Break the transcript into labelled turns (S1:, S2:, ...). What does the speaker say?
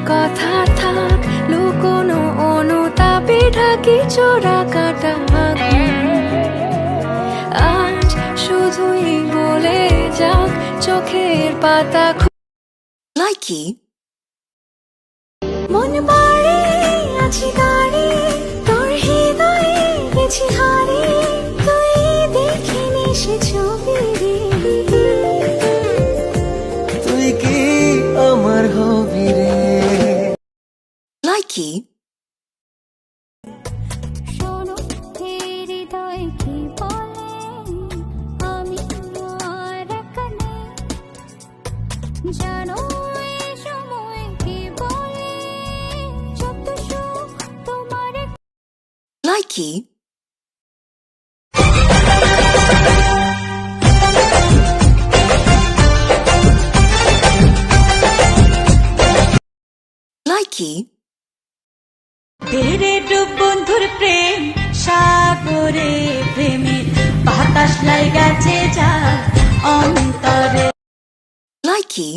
S1: কথা থাক লুকোনো অনুতাপে ঢাকি চোরা কাটা আজ শুধুই বলে যাক চোখের পাতা
S2: লাইকি
S1: মন বাড়ি আছি দাঁড়ি তোর হৃদয়ে গেছি হারি তুই দেখিনি সে ছবি
S3: তুই কি আমার হবি রে
S2: লাইকি
S1: শোনো হৃদয় কি বলে আমি আর এখানে জানো এই সময় কি বলে যত সুখ তোমার
S2: লাইকি লাইকি
S4: তেরে ডুব বন্ধুর প্রেম সাগরে প্রেমের বাতাস লাইগাছে যা অন্তরে
S2: লাইকি